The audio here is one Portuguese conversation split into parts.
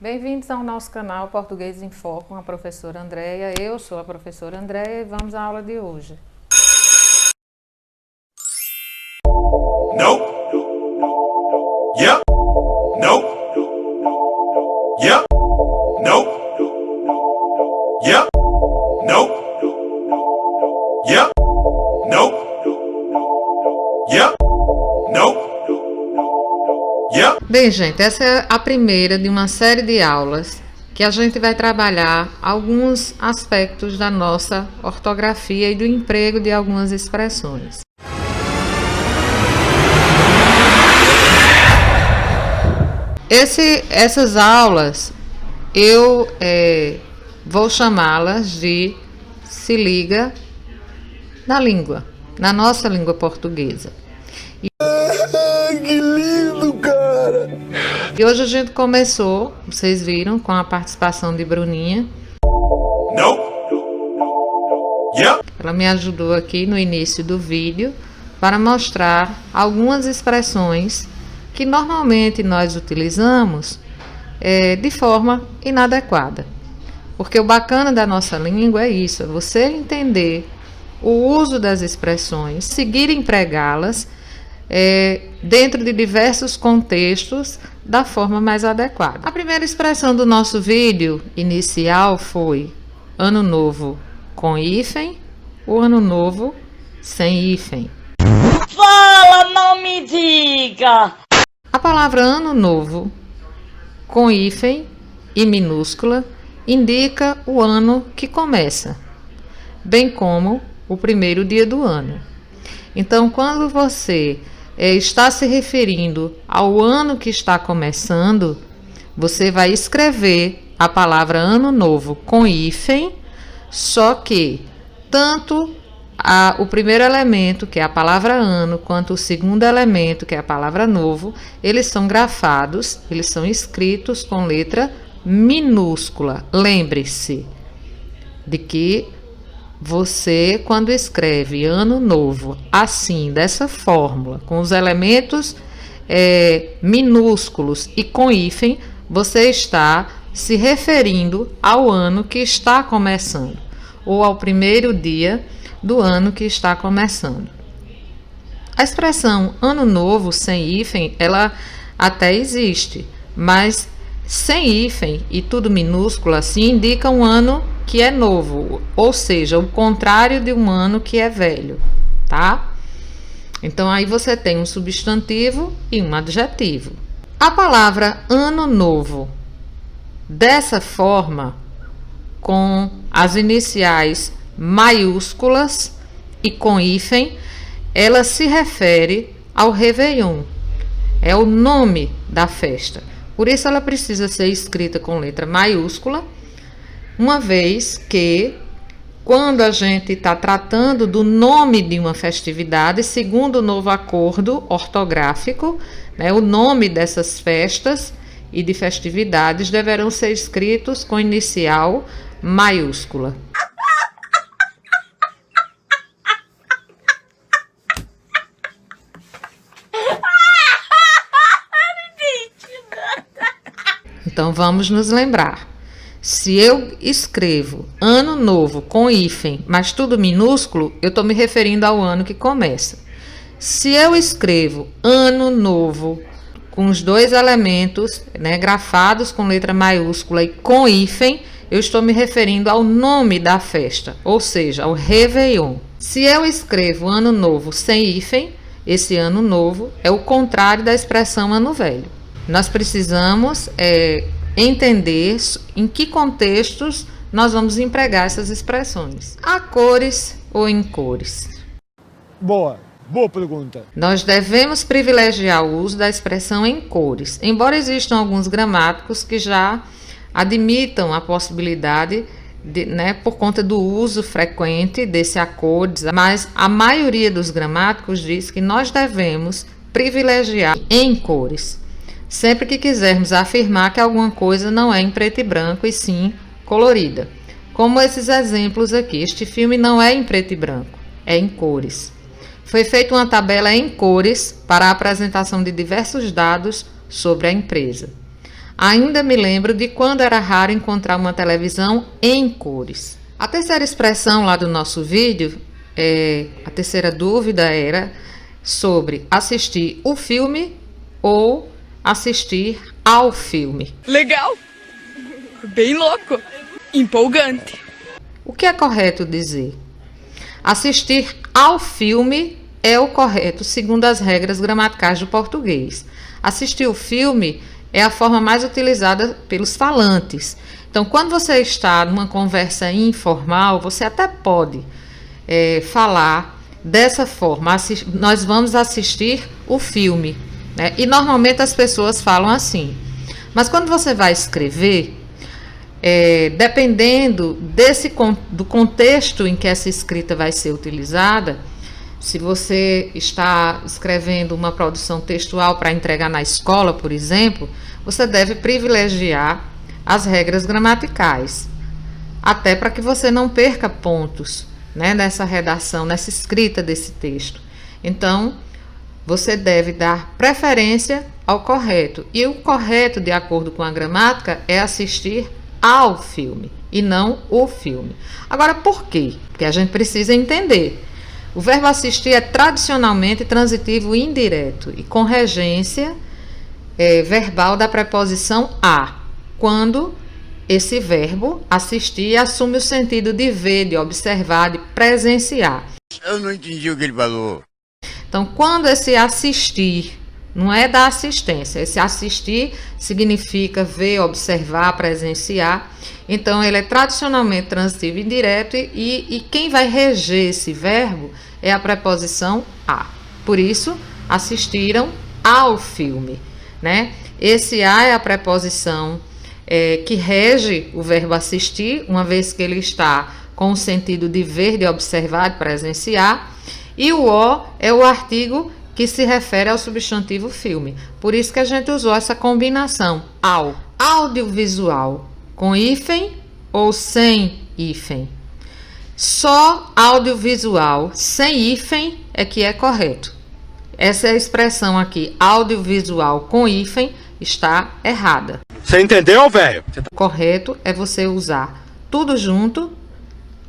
Bem-vindos ao nosso canal Português em Foco com a professora Andréia. Eu sou a professora Andréia e vamos à aula de hoje. Nope. Yep. Nope. Yep. Nope. Yep. Nope. Yep. Nope. Yep. Nope. Yep. Bem, gente, essa é a primeira de uma série de aulas que a gente vai trabalhar alguns aspectos da nossa ortografia e do emprego de algumas expressões. Essas aulas eu vou chamá-las de Se Liga na Língua, na nossa língua portuguesa. Que lindo, cara! E hoje a gente começou, vocês viram, com a participação de Bruninha. Nope. Yep. Ela me ajudou aqui no início do vídeo para mostrar algumas expressões que normalmente nós utilizamos de forma inadequada. Porque o bacana da nossa língua é isso, é você entender o uso das expressões, seguir empregá-las dentro de diversos contextos da forma mais adequada. A primeira expressão do nosso vídeo inicial foi Ano Novo com hífen ou Ano Novo sem hífen. Fala, não me diga! A palavra Ano Novo com hífen e minúscula indica o ano que começa, bem como o primeiro dia do ano. Então, quando você está se referindo ao ano que está começando, você vai escrever a palavra Ano Novo com hífen, só que tanto o primeiro elemento, que é a palavra ano, quanto o segundo elemento, que é a palavra novo, eles são grafados, eles são escritos com letra minúscula. Lembre-se de que você, quando escreve Ano Novo assim, dessa fórmula, com os elementos minúsculos e com hífen, você está se referindo ao ano que está começando, ou ao primeiro dia do ano que está começando. A expressão Ano Novo sem hífen, ela até existe, mas sem hífen e tudo minúsculo assim, indica um ano que é novo, ou seja, o contrário de um ano que é velho, tá? Então aí você tem um substantivo e um adjetivo. A palavra Ano Novo, dessa forma, com as iniciais maiúsculas e com hífen, ela se refere ao Réveillon, é o nome da festa. Por isso ela precisa ser escrita com letra maiúscula, uma vez que quando a gente está tratando do nome de uma festividade, segundo o novo acordo ortográfico, o nome dessas festas e de festividades deverão ser escritos com inicial maiúscula. Então vamos nos lembrar. Se eu escrevo Ano Novo com hífen, mas tudo minúsculo, eu estou me referindo ao ano que começa. Se eu escrevo Ano Novo com os dois elementos, grafados com letra maiúscula e com hífen, eu estou me referindo ao nome da festa, ou seja, ao Réveillon. Se eu escrevo Ano Novo sem hífen, esse Ano Novo é o contrário da expressão Ano Velho. Nós precisamos entender em que contextos nós vamos empregar essas expressões. A cores ou em cores? Boa pergunta. Nós devemos privilegiar o uso da expressão em cores, embora existam alguns gramáticos que já admitam a possibilidade por conta do uso frequente desse a cores, mas a maioria dos gramáticos diz que nós devemos privilegiar em cores, sempre que quisermos afirmar que alguma coisa não é em preto e branco e sim colorida. Como esses exemplos aqui, este filme não é em preto e branco, é em cores. Foi feita uma tabela em cores para a apresentação de diversos dados sobre a empresa. Ainda me lembro de quando era raro encontrar uma televisão em cores. A terceira expressão lá do nosso vídeo, a terceira dúvida era sobre assistir o filme ou assistir ao filme. Legal! Bem louco! Empolgante! O que é correto dizer? Assistir ao filme é o correto segundo as regras gramaticais do português. Assistir o filme é a forma mais utilizada pelos falantes. Então, quando você está numa conversa informal, você até pode falar dessa forma: nós vamos assistir o filme, né? E normalmente as pessoas falam assim. Mas quando você vai escrever, dependendo do contexto em que essa escrita vai ser utilizada, se você está escrevendo uma produção textual para entregar na escola, por exemplo, você deve privilegiar as regras gramaticais, até para que você não perca pontos, né, nessa redação, nessa escrita desse texto. Então, você deve dar preferência ao correto. E o correto, de acordo com a gramática, é assistir ao filme e não o filme. Agora, por quê? Porque a gente precisa entender. O verbo assistir é tradicionalmente transitivo indireto e com regência verbal da preposição a, quando esse verbo assistir assume o sentido de ver, de observar, de presenciar. Eu não entendi o que ele falou. Então, quando esse assistir não é da assistência, esse assistir significa ver, observar, presenciar. Então, ele é tradicionalmente transitivo indireto e quem vai reger esse verbo é a preposição a. Por isso, assistiram ao filme, né? Esse a é a preposição que rege o verbo assistir, uma vez que ele está com o sentido de ver, de observar, de presenciar. E o o é o artigo que se refere ao substantivo filme. Por isso que a gente usou essa combinação ao. Audiovisual com hífen ou sem hífen? Só audiovisual sem hífen é que é correto. Essa expressão aqui, audiovisual com hífen, está errada. Você entendeu, velho? O correto é você usar tudo junto,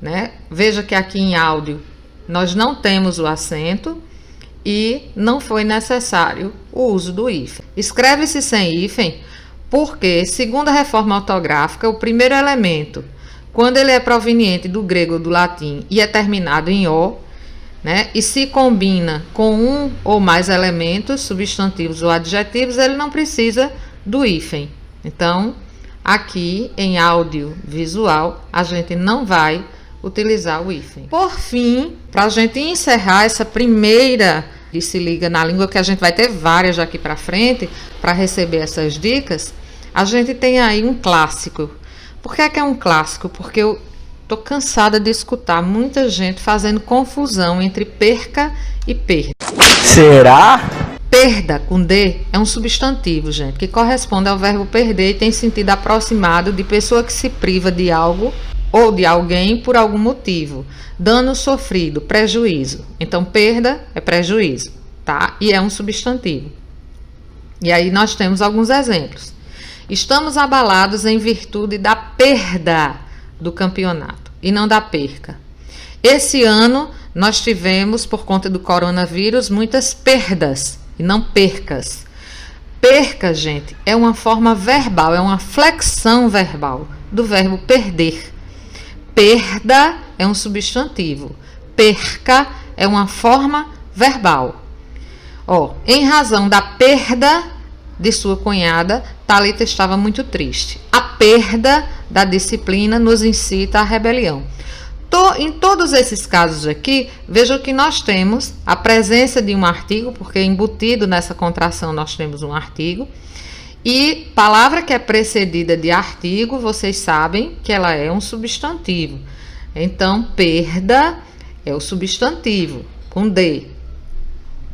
né? Veja que aqui em áudio nós não temos o acento e não foi necessário o uso do hífen. Escreve-se sem hífen porque, segundo a reforma ortográfica, o primeiro elemento, quando ele é proveniente do grego ou do latim e é terminado em o, né, e se combina com um ou mais elementos, substantivos ou adjetivos, ele não precisa do hífen. Então, aqui em audiovisual, a gente não vai utilizar o hífen. Por fim, para a gente encerrar essa primeira de Se Liga na Língua, que a gente vai ter várias daqui para frente para receber essas dicas, a gente tem aí um clássico. Por que é um clássico? Porque eu estou cansada de escutar muita gente fazendo confusão entre perca e perda. Será? Perda, com D, é um substantivo, gente, que corresponde ao verbo perder e tem sentido aproximado de pessoa que se priva de algo ou de alguém por algum motivo. Dano sofrido, prejuízo. Então, perda é prejuízo, tá? E é um substantivo. E aí nós temos alguns exemplos. Estamos abalados em virtude da perda do campeonato e não da perca. Esse ano nós tivemos, por conta do coronavírus, muitas perdas e não percas. Perca, gente, é uma forma verbal, é uma flexão verbal do verbo perder. Perda é um substantivo. Perca é uma forma verbal. Em razão da perda de sua cunhada, Thalita estava muito triste. A perda da disciplina nos incita à rebelião. Em todos esses casos aqui, vejam que nós temos a presença de um artigo, porque embutido nessa contração nós temos um artigo, e palavra que é precedida de artigo, vocês sabem que ela é um substantivo. Então, perda é o substantivo, com D.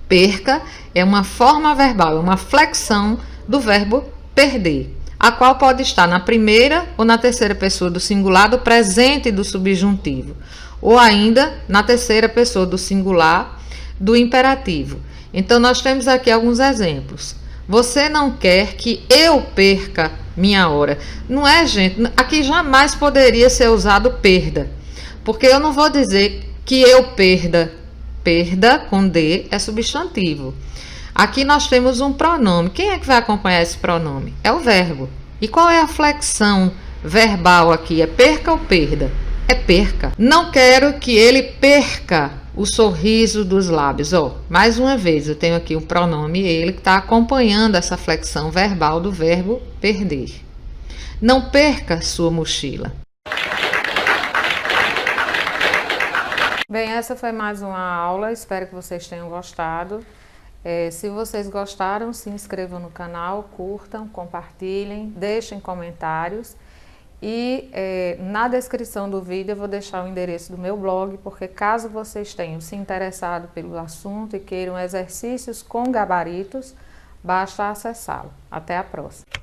Perca é uma forma verbal, é uma flexão do verbo perder, a qual pode estar na primeira ou na terceira pessoa do singular do presente do subjuntivo, ou ainda na terceira pessoa do singular do imperativo. Então, nós temos aqui alguns exemplos. Você não quer que eu perca minha hora. Não é, gente? Aqui jamais poderia ser usado perda. Porque eu não vou dizer que eu perda. Perda com D é substantivo. Aqui nós temos um pronome. Quem é que vai acompanhar esse pronome? É o verbo. E qual é a flexão verbal aqui? É perca ou perda? É perca. Não quero que ele perca o sorriso dos lábios. Mais uma vez, eu tenho aqui um pronome ele que está acompanhando essa flexão verbal do verbo perder. Não perca sua mochila. Bem, essa foi mais uma aula. Espero que vocês tenham gostado. Se vocês gostaram, se inscrevam no canal, curtam, compartilhem, deixem comentários. E na descrição do vídeo eu vou deixar o endereço do meu blog, porque caso vocês tenham se interessado pelo assunto e queiram exercícios com gabaritos, basta acessá-lo. Até a próxima!